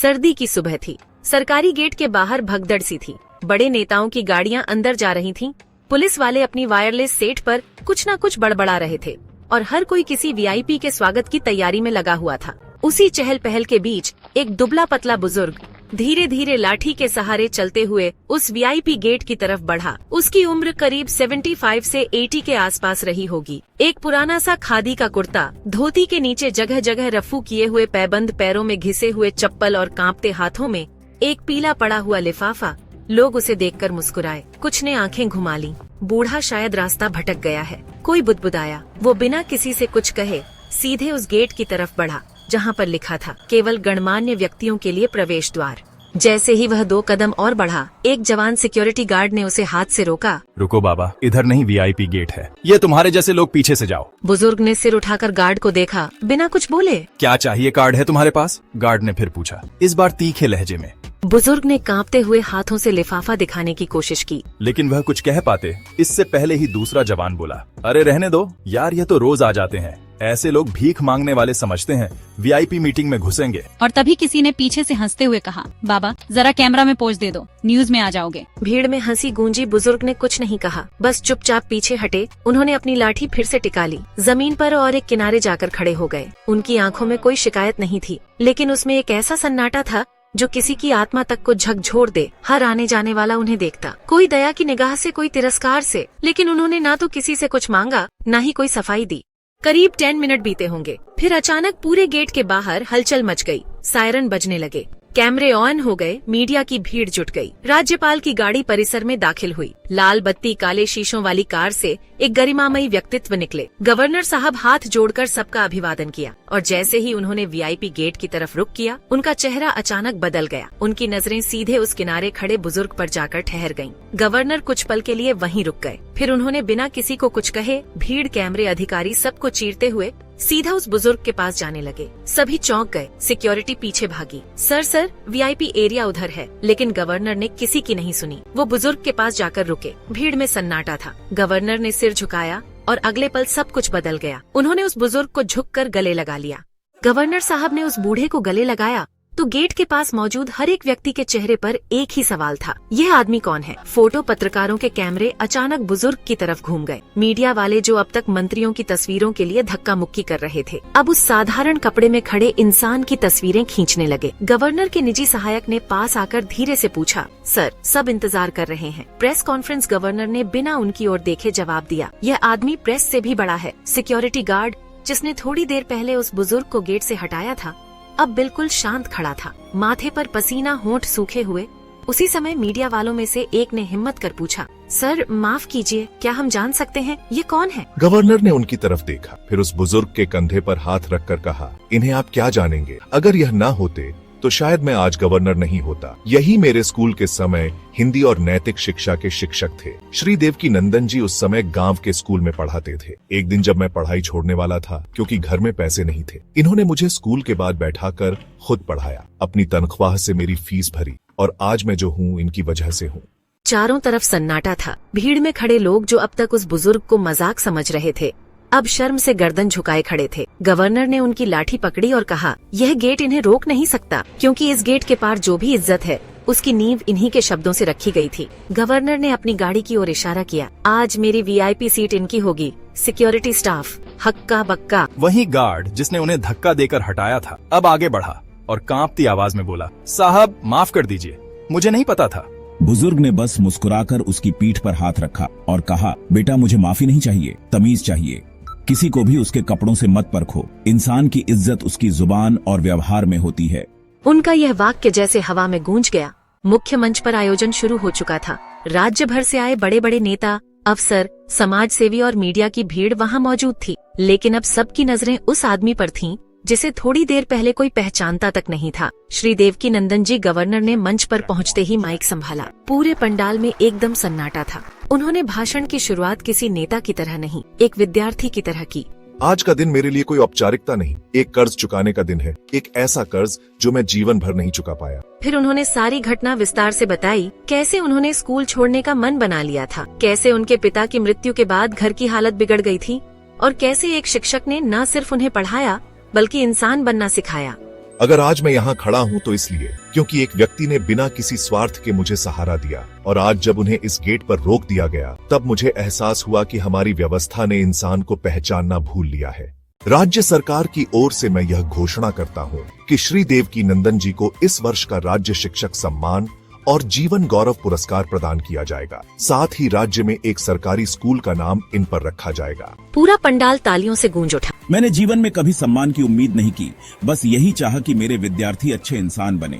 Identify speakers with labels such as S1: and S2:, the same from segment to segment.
S1: सर्दी की सुबह थी। सरकारी गेट के बाहर भगदड़ सी थी। बड़े नेताओं की गाड़ियां अंदर जा रही थीं। पुलिस वाले अपनी वायरलेस सेट पर कुछ न कुछ बड़बड़ा रहे थे और हर कोई किसी वीआईपी के स्वागत की तैयारी में लगा हुआ था। उसी चहल पहल के बीच एक दुबला पतला बुजुर्ग धीरे धीरे लाठी के सहारे चलते हुए उस वीआईपी गेट की तरफ बढ़ा। उसकी उम्र करीब 75 से 80 के आसपास रही होगी। एक पुराना सा खादी का कुर्ता, धोती के नीचे जगह जगह रफू किए हुए पैबंद, पैरों में घिसे हुए चप्पल और कांपते हाथों में एक पीला पड़ा हुआ लिफाफा। लोग उसे देखकर मुस्कुराए, कुछ ने आंखें घुमा ली। बूढ़ा शायद रास्ता भटक गया है, कोई बुदबुदाया। वो बिना किसी से कुछ कहे सीधे उस गेट की तरफ बढ़ा जहाँ पर लिखा था केवल गणमान्य व्यक्तियों के लिए प्रवेश द्वार। जैसे ही वह 2 कदम और बढ़ा, एक जवान सिक्योरिटी गार्ड ने उसे हाथ से रोका।
S2: रुको बाबा, इधर नहीं वीआईपी गेट है, ये तुम्हारे जैसे लोग पीछे से जाओ।
S1: बुजुर्ग ने सिर उठाकर गार्ड को देखा, बिना कुछ बोले।
S2: क्या चाहिए, कार्ड है तुम्हारे पास? गार्ड ने फिर पूछा, इस बार तीखे लहजे में।
S1: बुजुर्ग ने कांपते हुए हाथों से लिफाफा दिखाने की कोशिश की,
S2: लेकिन वह कुछ कह पाते इससे पहले ही दूसरा जवान बोला, अरे रहने दो यार, ये तो रोज आ जाते हैं। ऐसे लोग भीख मांगने वाले समझते हैं, वीआईपी मीटिंग में घुसेंगे।
S3: और तभी किसी ने पीछे से हंसते हुए कहा, बाबा जरा कैमरा में पोज दे दो, न्यूज में आ जाओगे।
S1: भीड़ में हंसी गूंजी। बुजुर्ग ने कुछ नहीं कहा, बस चुपचाप पीछे हटे। उन्होंने अपनी लाठी फिर से टिका ली जमीन पर और एक किनारे जाकर खड़े हो गए। उनकी आंखों में कोई शिकायत नहीं थी, लेकिन उसमें एक ऐसा सन्नाटा था जो किसी की आत्मा तक को झकझोर दे। हर आने जाने वाला उन्हें देखता, कोई दया की निगाह से, कोई तिरस्कार से, लेकिन उन्होंने ना तो किसी से कुछ मांगा, ना ही कोई सफाई दी। करीब 10 मिनट बीते होंगे, फिर अचानक पूरे गेट के बाहर हलचल मच गई। सायरन बजने लगे, कैमरे ऑन हो गए, मीडिया की भीड़ जुट गई। राज्यपाल की गाड़ी परिसर में दाखिल हुई। लाल बत्ती काले शीशों वाली कार से एक गरिमामयी व्यक्तित्व निकले। गवर्नर साहब हाथ जोड़कर सबका अभिवादन किया और जैसे ही उन्होंने वीआईपी गेट की तरफ रुख किया, उनका चेहरा अचानक बदल गया। उनकी नजरें सीधे उस किनारे खड़े बुजुर्ग पर जाकर ठहर गईं। गवर्नर कुछ पल के लिए वहीं रुक गए, फिर उन्होंने बिना किसी को कुछ कहे भीड़, कैमरे, अधिकारी सबको चीरते हुए सीधा उस बुजुर्ग के पास जाने लगे। सभी चौंक गए, सिक्योरिटी पीछे भागी। सर वीआईपी एरिया उधर है। लेकिन गवर्नर ने किसी की नहीं सुनी। वो बुजुर्ग के पास जाकर रुके। भीड़ में सन्नाटा था। गवर्नर ने सिर झुकाया और अगले पल सब कुछ बदल गया। उन्होंने उस बुजुर्ग को झुककर गले लगा लिया। गवर्नर साहब ने उस बूढ़े को गले लगाया तो गेट के पास मौजूद हर एक व्यक्ति के चेहरे पर एक ही सवाल था, यह आदमी कौन है? फोटो पत्रकारों के कैमरे अचानक बुजुर्ग की तरफ घूम गए। मीडिया वाले जो अब तक मंत्रियों की तस्वीरों के लिए धक्का मुक्की कर रहे थे, अब उस साधारण कपड़े में खड़े इंसान की तस्वीरें खींचने लगे। गवर्नर के निजी सहायक ने पास आकर धीरे से पूछा, सर सब इंतजार कर रहे हैं। Press conference. गवर्नर ने बिना उनकी ओर देखे जवाब दिया, यह आदमी प्रेस से भी बड़ा है। सिक्योरिटी गार्ड जिसने थोड़ी देर पहले उस बुजुर्ग को गेट से हटाया था, अब बिल्कुल शांत खड़ा था, माथे पर पसीना, होंठ सूखे हुए। उसी समय मीडिया वालों में से एक ने हिम्मत कर पूछा, सर माफ कीजिए, क्या हम जान सकते हैं ये कौन है?
S4: गवर्नर ने उनकी तरफ देखा, फिर उस बुजुर्ग के कंधे पर हाथ रखकर कहा, इन्हें आप क्या जानेंगे? अगर यह न होते तो शायद मैं आज गवर्नर नहीं होता। यही मेरे स्कूल के समय हिंदी और नैतिक शिक्षा के शिक्षक थे। श्री देवकी नंदन जी उस समय गांव के स्कूल में पढ़ाते थे। एक दिन जब मैं पढ़ाई छोड़ने वाला था क्योंकि घर में पैसे नहीं थे, इन्होंने मुझे स्कूल के बाद बैठाकर खुद पढ़ाया, अपनी तनख्वाह से मेरी फीस भरी और आज मैं जो हूँ इनकी वजह से हूँ।
S1: चारों तरफ सन्नाटा था। भीड़ में खड़े लोग जो अब तक उस बुजुर्ग को मजाक समझ रहे थे, अब शर्म से गर्दन झुकाए खड़े थे। गवर्नर ने उनकी लाठी पकड़ी और कहा, यह गेट इन्हें रोक नहीं सकता, क्योंकि इस गेट के पार जो भी इज्जत है उसकी नींव इन्हीं के शब्दों से रखी गई थी। गवर्नर ने अपनी गाड़ी की ओर इशारा किया, आज मेरी वीआईपी सीट इनकी होगी। सिक्योरिटी स्टाफ हक्का बक्का।
S2: वही गार्ड जिसने उन्हें धक्का देकर हटाया था अब आगे बढ़ा और कांपती आवाज में बोला, साहब माफ कर दीजिए, मुझे नहीं पता था।
S5: बुजुर्ग ने बस मुस्कुराकर उसकी पीठ पर हाथ रखा और कहा, बेटा मुझे माफी नहीं चाहिए, तमीज चाहिए। किसी को भी उसके कपड़ों से मत परखो। इंसान की इज्जत उसकी जुबान और व्यवहार में होती है।
S1: उनका यह वाक्य जैसे हवा में गूंज गया। मुख्य मंच पर आयोजन शुरू हो चुका था। राज्य भर से आए बड़े बड़े नेता, अफसर, समाज सेवी और मीडिया की भीड़ वहां मौजूद थी। लेकिन अब सबकी नजरें उस आदमी पर थीं जिसे थोड़ी देर पहले कोई पहचानता तक नहीं था। श्री देवकी नंदन जी। गवर्नर ने मंच पर पहुंचते ही माइक संभाला। पूरे पंडाल में एकदम सन्नाटा था। उन्होंने भाषण की शुरुआत किसी नेता की तरह नहीं, एक विद्यार्थी की तरह की।
S4: आज का दिन मेरे लिए कोई औपचारिकता नहीं, एक कर्ज चुकाने का दिन है, एक ऐसा कर्ज जो मैं जीवन भर नहीं चुका पाया।
S1: फिर उन्होंने सारी घटना विस्तार से बताई, कैसे उन्होंने स्कूल छोड़ने का मन बना लिया था, कैसे उनके पिता की मृत्यु के बाद घर की हालत बिगड़ गई थी और कैसे एक शिक्षक ने न सिर्फ उन्हें पढ़ाया बल्कि इंसान बनना सिखाया।
S4: अगर आज मैं यहाँ खड़ा हूँ तो इसलिए क्योंकि एक व्यक्ति ने बिना किसी स्वार्थ के मुझे सहारा दिया, और आज जब उन्हें इस गेट पर रोक दिया गया तब मुझे एहसास हुआ कि हमारी व्यवस्था ने इंसान को पहचानना भूल लिया है। राज्य सरकार की ओर से मैं यह घोषणा करता हूँ कि श्री देवकीनंदन जी को इस वर्ष का राज्य शिक्षक सम्मान और जीवन गौरव पुरस्कार प्रदान किया जाएगा। साथ ही राज्य में एक सरकारी स्कूल का नाम इन पर रखा जाएगा।
S1: पूरा पंडाल तालियों से गूंज उठा।
S5: मैंने जीवन में कभी सम्मान की उम्मीद नहीं की, बस यही चाहा कि मेरे विद्यार्थी अच्छे इंसान बने,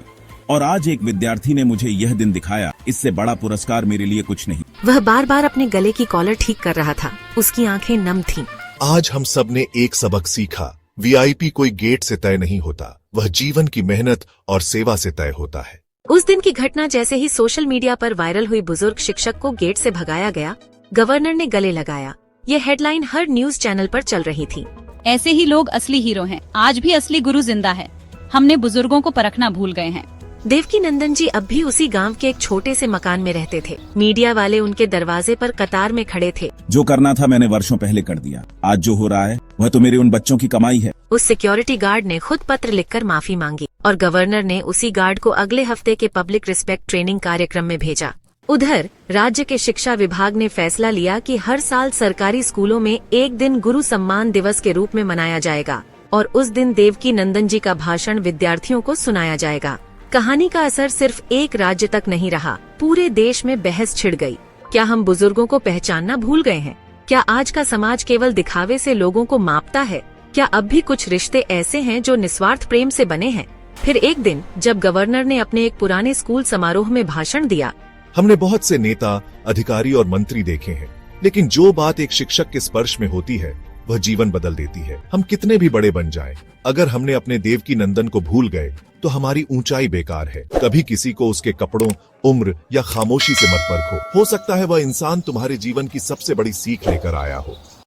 S5: और आज एक विद्यार्थी ने मुझे यह दिन दिखाया। इससे बड़ा पुरस्कार मेरे लिए कुछ नहीं।
S1: वह बार बार अपने गले की कॉलर ठीक कर रहा था। उसकी आंखें नम थीं।
S4: आज हम सब ने एक सबक सीखा, वीआईपी कोई गेट से तय नहीं होता, वह जीवन की मेहनत और सेवा से तय होता है।
S1: उस दिन की घटना जैसे ही सोशल मीडिया पर वायरल हुई, बुजुर्ग शिक्षक को गेट से भगाया गया, गवर्नर ने गले लगाया। ये हेडलाइन हर न्यूज चैनल पर चल रही थी।
S3: ऐसे ही लोग असली हीरो हैं। आज भी असली गुरु जिंदा है। हमने बुजुर्गों को परखना भूल गए हैं।
S1: देवकीनंदन जी अब भी उसी गांव के एक छोटे से मकान में रहते थे। मीडिया वाले उनके दरवाजे पर कतार में खड़े थे।
S5: जो करना था मैंने वर्षों पहले कर दिया। आज जो हो रहा है वह तो मेरे उन बच्चों की कमाई है।
S1: उस सिक्योरिटी गार्ड ने खुद पत्र लिखकर माफी मांगी और गवर्नर ने उसी गार्ड को अगले हफ्ते के पब्लिक रिस्पेक्ट ट्रेनिंग कार्यक्रम में भेजा। उधर राज्य के शिक्षा विभाग ने फैसला लिया कि हर साल सरकारी स्कूलों में एक दिन गुरु सम्मान दिवस के रूप में मनाया जाएगा और उस दिन देवकीनंदन जी का भाषण विद्यार्थियों को सुनाया जाएगा। कहानी का असर सिर्फ एक राज्य तक नहीं रहा, पूरे देश में बहस छिड़ गई। क्या हम बुजुर्गों को पहचानना भूल गए हैं? क्या आज का समाज केवल दिखावे से लोगों को मापता है? क्या अब भी कुछ रिश्ते ऐसे हैं जो निस्वार्थ प्रेम से बने हैं? फिर एक दिन जब गवर्नर ने अपने एक पुराने स्कूल समारोह में भाषण दिया,
S4: हमने बहुत से नेता, अधिकारी और मंत्री देखे हैं, लेकिन जो बात एक शिक्षक के स्पर्श में होती है वह जीवन बदल देती है। हम कितने भी बड़े बन जाएं, अगर हमने अपने देवकीनंदन को भूल गए तो हमारी ऊंचाई बेकार है। कभी किसी को उसके कपड़ों, उम्र या खामोशी से मत परखो। हो सकता है वह इंसान तुम्हारे जीवन की सबसे बड़ी सीख लेकर आया हो।